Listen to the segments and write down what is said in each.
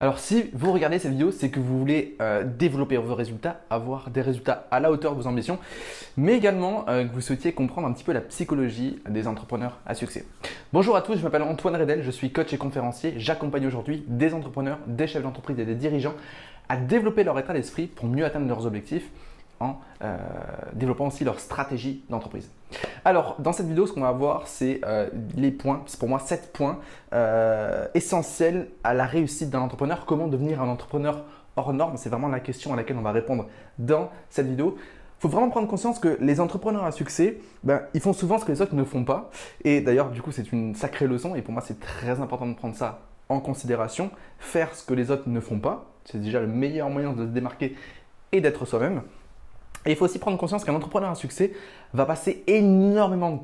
Alors si vous regardez cette vidéo, c'est que vous voulez développer vos résultats, avoir des résultats à la hauteur de vos ambitions, mais également que vous souhaitiez comprendre un petit peu la psychologie des entrepreneurs à succès. Bonjour à tous, je m'appelle Antoine Redel, je suis coach et conférencier. J'accompagne aujourd'hui des entrepreneurs, des chefs d'entreprise et des dirigeants à développer leur état d'esprit pour mieux atteindre leurs objectifs en développant aussi leur stratégie d'entreprise. Alors, dans cette vidéo, ce qu'on va voir, c'est les points, c'est pour moi 7 points essentiels à la réussite d'un entrepreneur. Comment devenir un entrepreneur hors norme? C'est vraiment la question à laquelle on va répondre dans cette vidéo. Il faut vraiment prendre conscience que les entrepreneurs à succès, ils font souvent ce que les autres ne font pas. Et d'ailleurs, du coup, c'est une sacrée leçon. Et pour moi, c'est très important de prendre ça en considération. Faire ce que les autres ne font pas, c'est déjà le meilleur moyen de se démarquer et d'être soi-même. Et il faut aussi prendre conscience qu'un entrepreneur à succès va passer énormément de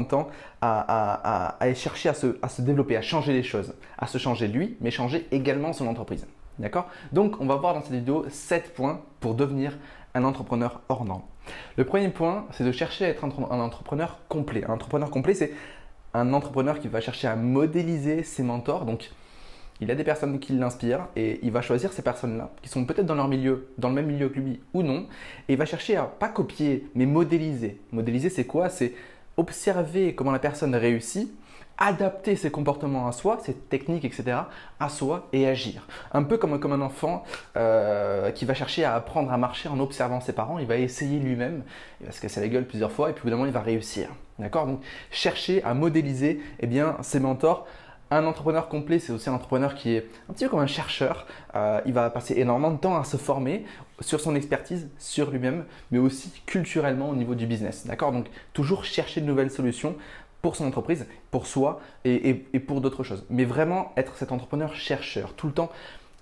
temps à chercher à se développer, à changer les choses, à se changer lui, mais changer également son entreprise. D'accord? Donc, on va voir dans cette vidéo 7 points pour devenir un entrepreneur hors norme. Le premier point, c'est de chercher à être un entrepreneur complet. Un entrepreneur complet, c'est un entrepreneur qui va chercher à modéliser ses mentors. Donc, il a des personnes qui l'inspirent et il va choisir ces personnes-là qui sont peut-être dans leur milieu, dans le même milieu que lui ou non. Et il va chercher à pas copier, mais modéliser. Modéliser, c'est quoi? C'est observer comment la personne réussit, adapter ses comportements à soi, ses techniques, etc. à soi et agir. Un peu comme un enfant qui va chercher à apprendre à marcher en observant ses parents. Il va essayer lui-même, il va se casser la gueule plusieurs fois et puis au bout d'un moment, il va réussir. D'accord? Donc, chercher à modéliser ses mentors. Un entrepreneur complet, c'est aussi un entrepreneur qui est un petit peu comme un chercheur. Il va passer énormément de temps à se former sur son expertise, sur lui-même, mais aussi culturellement au niveau du business. D'accord? Donc, toujours chercher de nouvelles solutions pour son entreprise, pour soi et pour d'autres choses. Mais vraiment être cet entrepreneur chercheur, tout le temps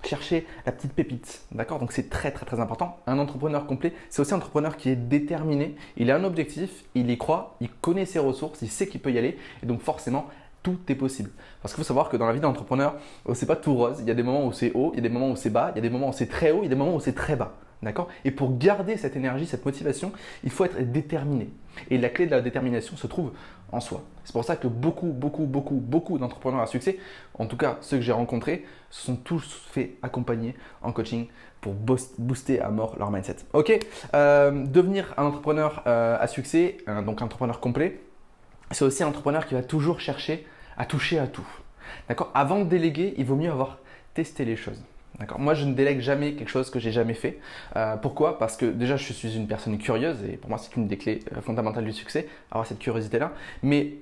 chercher la petite pépite. D'accord? Donc, c'est très important. Un entrepreneur complet, c'est aussi un entrepreneur qui est déterminé. Il a un objectif, il y croit, il connaît ses ressources, il sait qu'il peut y aller et donc forcément, tout est possible. Parce qu'il faut savoir que dans la vie d'entrepreneur, c'est pas tout rose. Il y a des moments où c'est haut, il y a des moments où c'est bas, il y a des moments où c'est très haut, il y a des moments où c'est très bas. D'accord? Et pour garder cette énergie, cette motivation, il faut être déterminé. Et la clé de la détermination se trouve en soi. C'est pour ça que beaucoup d'entrepreneurs à succès, en tout cas ceux que j'ai rencontrés, se sont tous fait accompagner en coaching pour booster à mort leur mindset. Ok? Devenir un entrepreneur à succès, donc un entrepreneur complet, c'est aussi un entrepreneur qui va toujours chercher à toucher à tout. D'accord? Avant de déléguer, il vaut mieux avoir testé les choses. D'accord? Moi, je ne délègue jamais quelque chose que j'ai jamais fait. Pourquoi? Parce que déjà, je suis une personne curieuse et pour moi, c'est une des clés fondamentales du succès, avoir cette curiosité-là. Mais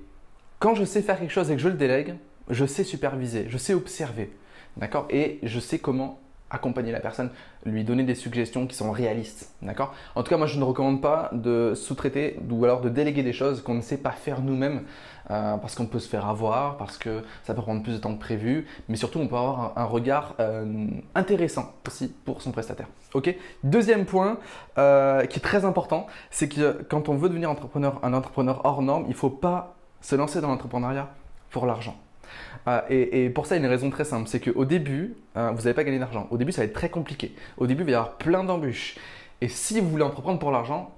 quand je sais faire quelque chose et que je le délègue, je sais superviser, je sais observer. D'accord? Et je sais comment accompagner la personne, lui donner des suggestions qui sont réalistes. D'accord? En tout cas, moi, je ne recommande pas de sous-traiter ou alors de déléguer des choses qu'on ne sait pas faire nous-mêmes parce qu'on peut se faire avoir, parce que ça peut prendre plus de temps que prévu, mais surtout, on peut avoir un regard intéressant aussi pour son prestataire. Ok? Deuxième point qui est très important, c'est que quand on veut devenir un entrepreneur hors norme, il ne faut pas se lancer dans l'entrepreneuriat pour l'argent. Et pour ça, il y a une raison très simple, c'est qu'au début, vous n'allez pas gagner d'argent. Au début, ça va être très compliqué. Au début, il va y avoir plein d'embûches. Et si vous voulez entreprendre pour l'argent,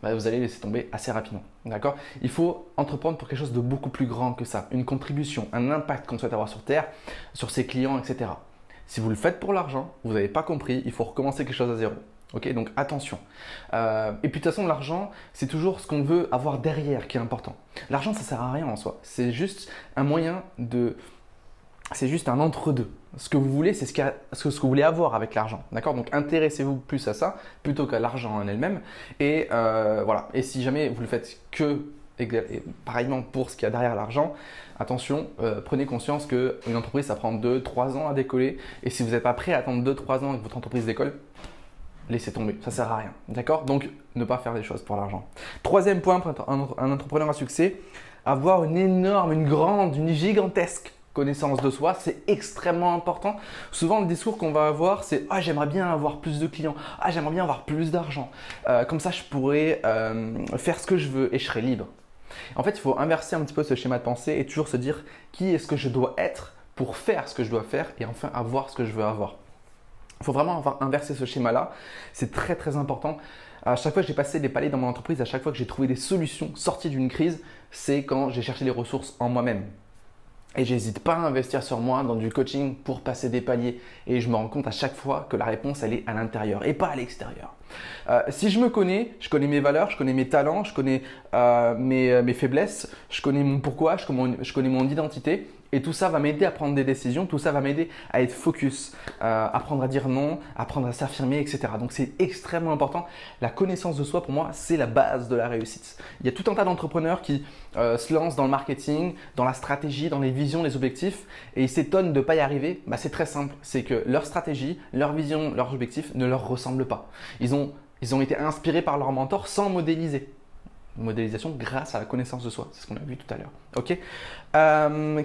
vous allez laisser tomber assez rapidement. D'accord? Il faut entreprendre pour quelque chose de beaucoup plus grand que ça. Une contribution, un impact qu'on souhaite avoir sur Terre, sur ses clients, etc. Si vous le faites pour l'argent, vous n'avez pas compris, il faut recommencer quelque chose à zéro. Ok, donc attention. Et puis de toute façon, l'argent, c'est toujours ce qu'on veut avoir derrière qui est important. L'argent, ça sert à rien en soi. C'est juste un moyen de… C'est juste un entre-deux. Ce que vous voulez, c'est ce que vous voulez avoir avec l'argent. D'accord? Donc intéressez-vous plus à ça plutôt qu'à l'argent en elle-même. Et voilà. Et si jamais vous le faites que pareillement pour ce qu'il y a derrière l'argent, attention, prenez conscience qu'une entreprise, ça prend 2-3 ans à décoller. Et si vous n'êtes pas prêt à attendre 2-3 ans que votre entreprise décolle, laissez tomber, ça sert à rien. D'accord? Donc, ne pas faire des choses pour l'argent. Troisième point pour un entrepreneur à succès, avoir une gigantesque connaissance de soi, c'est extrêmement important. Souvent, le discours qu'on va avoir, c'est « Ah, j'aimerais bien avoir plus de clients. Ah, j'aimerais bien avoir plus d'argent. Comme ça, je pourrais faire ce que je veux et je serai libre. » En fait, il faut inverser un petit peu ce schéma de pensée et toujours se dire « Qui est-ce que je dois être pour faire ce que je dois faire et enfin avoir ce que je veux avoir ?» Il faut vraiment inverser ce schéma-là. C'est très important. À chaque fois que j'ai passé des paliers dans mon entreprise, à chaque fois que j'ai trouvé des solutions sorties d'une crise, c'est quand j'ai cherché les ressources en moi-même. Et j'hésite pas à investir sur moi dans du coaching pour passer des paliers. Et je me rends compte à chaque fois que la réponse, elle est à l'intérieur et pas à l'extérieur. Si je me connais, je connais mes valeurs, je connais mes talents, je connais mes faiblesses, je connais mon pourquoi, je connais mon identité. Et tout ça va m'aider à prendre des décisions, tout ça va m'aider à être focus, apprendre à dire non, apprendre à s'affirmer, etc. Donc c'est extrêmement important. La connaissance de soi, pour moi, c'est la base de la réussite. Il y a tout un tas d'entrepreneurs qui se lancent dans le marketing, dans la stratégie, dans les visions, les objectifs, et ils s'étonnent de ne pas y arriver. Bah, c'est très simple, c'est que leur stratégie, leur vision, leurs objectifs ne leur ressemblent pas. Ils ont été inspirés par leur mentor sans modéliser. Modélisation grâce à la connaissance de soi, c'est ce qu'on a vu tout à l'heure. Ok.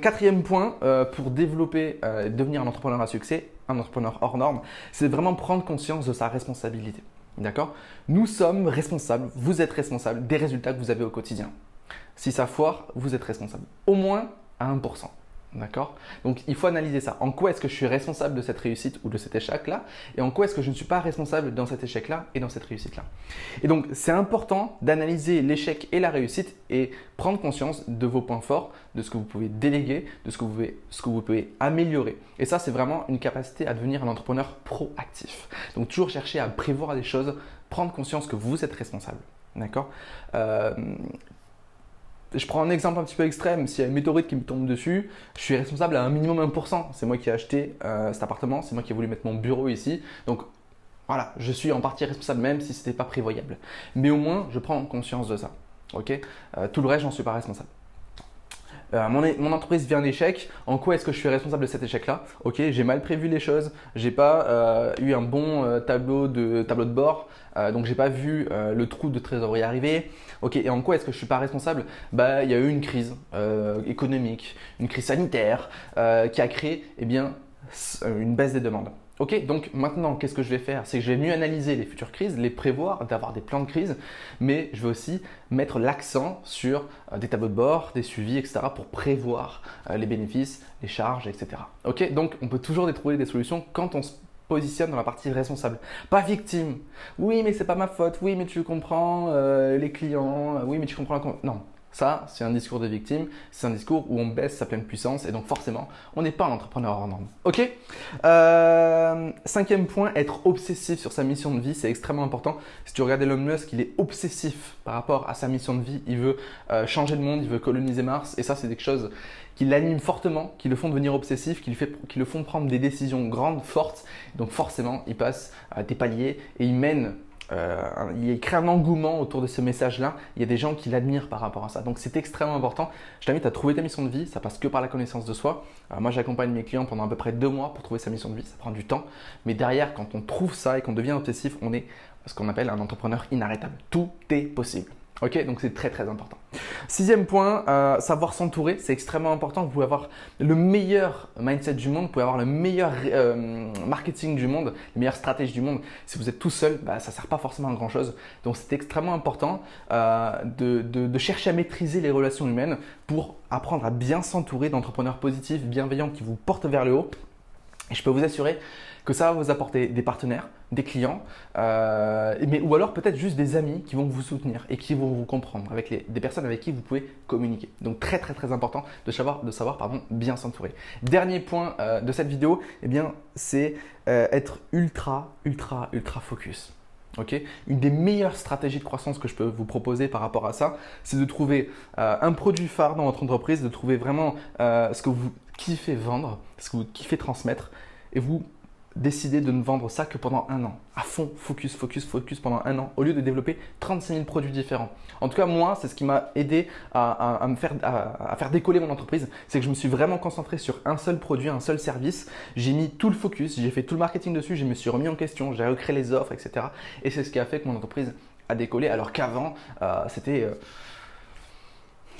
Quatrième point pour développer, devenir un entrepreneur à succès, un entrepreneur hors norme, c'est vraiment prendre conscience de sa responsabilité. D'accord? Nous sommes responsables, vous êtes responsable des résultats que vous avez au quotidien. Si ça foire, vous êtes responsable. Au moins à 1%. D'accord? Donc, il faut analyser ça. En quoi est-ce que je suis responsable de cette réussite ou de cet échec-là? Et en quoi est-ce que je ne suis pas responsable dans cet échec-là et dans cette réussite-là? Et donc, c'est important d'analyser l'échec et la réussite et prendre conscience de vos points forts, de ce que vous pouvez déléguer, de ce que vous pouvez améliorer. Et ça, c'est vraiment une capacité à devenir un entrepreneur proactif. Donc, toujours chercher à prévoir des choses, prendre conscience que vous êtes responsable. D'accord? Je prends un exemple un petit peu extrême. S'il y a une météorite qui me tombe dessus, je suis responsable à un minimum 1%. C'est moi qui ai acheté cet appartement, c'est moi qui ai voulu mettre mon bureau ici. Donc voilà, je suis en partie responsable même si ce n'était pas prévoyable. Mais au moins, je prends conscience de ça. Ok. Tout le reste, j'en suis pas responsable. Mon entreprise vit un échec. En quoi est-ce que je suis responsable de cet échec-là? Ok, j'ai mal prévu les choses. J'ai pas eu un bon tableau de bord. Donc j'ai pas vu le trou de trésorerie arriver. Ok, et en quoi est-ce que je suis pas responsable? Bah, il y a eu une crise économique, une crise sanitaire qui a créé une baisse des demandes. Ok, donc maintenant, qu'est-ce que je vais faire? C'est que je vais mieux analyser les futures crises, les prévoir, d'avoir des plans de crise, mais je vais aussi mettre l'accent sur des tableaux de bord, des suivis, etc. pour prévoir les bénéfices, les charges, etc. Ok, donc on peut toujours trouver des solutions quand on se positionne dans la partie responsable, pas victime. Oui, mais c'est pas ma faute. Oui, mais tu comprends les clients. Oui, mais tu comprends non. Ça, c'est un discours de victime, c'est un discours où on baisse sa pleine puissance et donc forcément, on n'est pas un entrepreneur hors norme. Ok. Cinquième point, être obsessif sur sa mission de vie, c'est extrêmement important. Si tu regardes Elon Musk, il est obsessif par rapport à sa mission de vie. Il veut changer le monde, il veut coloniser Mars et ça, c'est quelque chose qui l'anime fortement, qui le font devenir obsessif, qui le font prendre des décisions grandes, fortes. Donc forcément, il passe des paliers et il mène. Il crée un engouement autour de ce message-là. Il y a des gens qui l'admirent par rapport à ça. Donc, c'est extrêmement important. Je t'invite à trouver ta mission de vie. Ça passe que par la connaissance de soi. Moi, j'accompagne mes clients pendant à peu près 2 mois pour trouver sa mission de vie. Ça prend du temps. Mais derrière, quand on trouve ça et qu'on devient obsessif, on est ce qu'on appelle un entrepreneur inarrêtable. Tout est possible. Ok, donc c'est très très important. Sixième point, savoir s'entourer, c'est extrêmement important. Vous pouvez avoir le meilleur mindset du monde, vous pouvez avoir le meilleur marketing du monde, les meilleures stratégies du monde. Si vous êtes tout seul, ça ne sert pas forcément à grand chose. Donc c'est extrêmement important de chercher à maîtriser les relations humaines pour apprendre à bien s'entourer d'entrepreneurs positifs, bienveillants qui vous portent vers le haut. Et je peux vous assurer que ça va vous apporter des partenaires, des clients, ou alors peut-être juste des amis qui vont vous soutenir et qui vont vous comprendre, avec des personnes avec qui vous pouvez communiquer. Donc très très très important de savoir bien s'entourer. Dernier point de cette vidéo, c'est être ultra focus. Okay. Une des meilleures stratégies de croissance que je peux vous proposer par rapport à ça, c'est de trouver un produit phare dans votre entreprise, de trouver vraiment ce que vous kiffez vendre, ce que vous kiffez transmettre et vous décidez de ne vendre ça que pendant 1 an. À fond, focus pendant 1 an au lieu de développer 36 000 produits différents. En tout cas, moi, c'est ce qui m'a aidé à faire décoller mon entreprise. C'est que je me suis vraiment concentré sur un seul produit, un seul service. J'ai mis tout le focus, j'ai fait tout le marketing dessus, je me suis remis en question, j'ai recréé les offres, etc. Et c'est ce qui a fait que mon entreprise a décollé alors qu'avant, c'était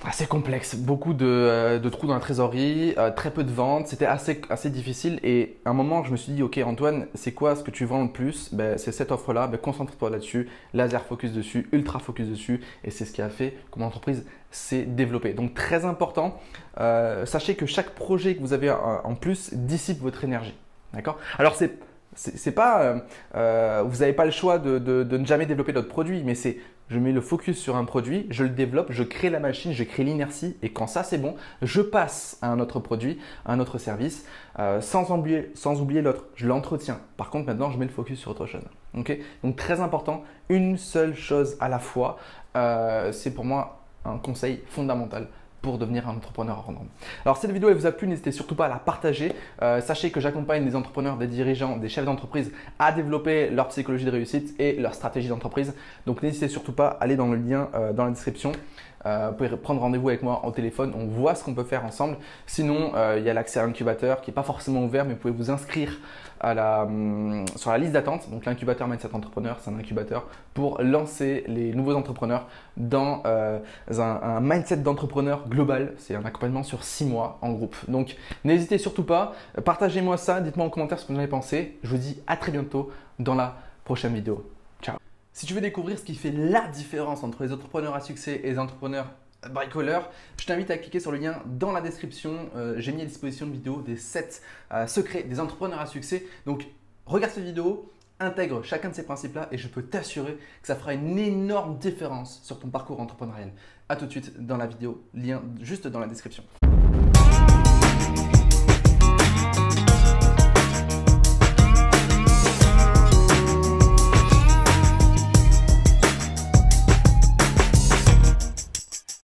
assez complexe, beaucoup de trous dans la trésorerie, très peu de ventes, c'était assez difficile et à un moment je me suis dit ok Antoine, c'est quoi ce que tu vends le plus? C'est cette offre-là, concentre-toi là-dessus, laser focus dessus, ultra focus dessus et c'est ce qui a fait que mon entreprise s'est développée. Donc très important, sachez que chaque projet que vous avez en plus dissipe votre énergie. D'accord? Alors c'est pas, vous n'avez pas le choix de ne jamais développer d'autres produits, mais c'est je mets le focus sur un produit, je le développe, je crée la machine, je crée l'inertie et quand ça c'est bon, je passe à un autre produit, à un autre service sans oublier l'autre. Je l'entretiens. Par contre, maintenant, je mets le focus sur autre chose. Okay, donc, très important, une seule chose à la fois. C'est pour moi un conseil fondamental pour devenir un entrepreneur hors norme. Alors, si cette vidéo elle vous a plu, n'hésitez surtout pas à la partager. Sachez que j'accompagne des entrepreneurs, des dirigeants, des chefs d'entreprise à développer leur psychologie de réussite et leur stratégie d'entreprise. Donc, n'hésitez surtout pas à aller dans le lien dans la description. Vous pouvez prendre rendez-vous avec moi au téléphone, on voit ce qu'on peut faire ensemble. Sinon, il y a l'accès à l'incubateur qui n'est pas forcément ouvert, mais vous pouvez vous inscrire sur la liste d'attente. Donc l'incubateur Mindset Entrepreneur, c'est un incubateur pour lancer les nouveaux entrepreneurs dans un mindset d'entrepreneur global. C'est un accompagnement sur 6 mois en groupe. Donc n'hésitez surtout pas, partagez-moi ça, dites-moi en commentaire ce que vous en avez pensé. Je vous dis à très bientôt dans la prochaine vidéo. Ciao. Si tu veux découvrir ce qui fait la différence entre les entrepreneurs à succès et les entrepreneurs bricoleurs, je t'invite à cliquer sur le lien dans la description. J'ai mis à disposition une vidéo des 7 secrets des entrepreneurs à succès. Donc, regarde cette vidéo, intègre chacun de ces principes-là et je peux t'assurer que ça fera une énorme différence sur ton parcours entrepreneurial. A tout de suite dans la vidéo, lien juste dans la description.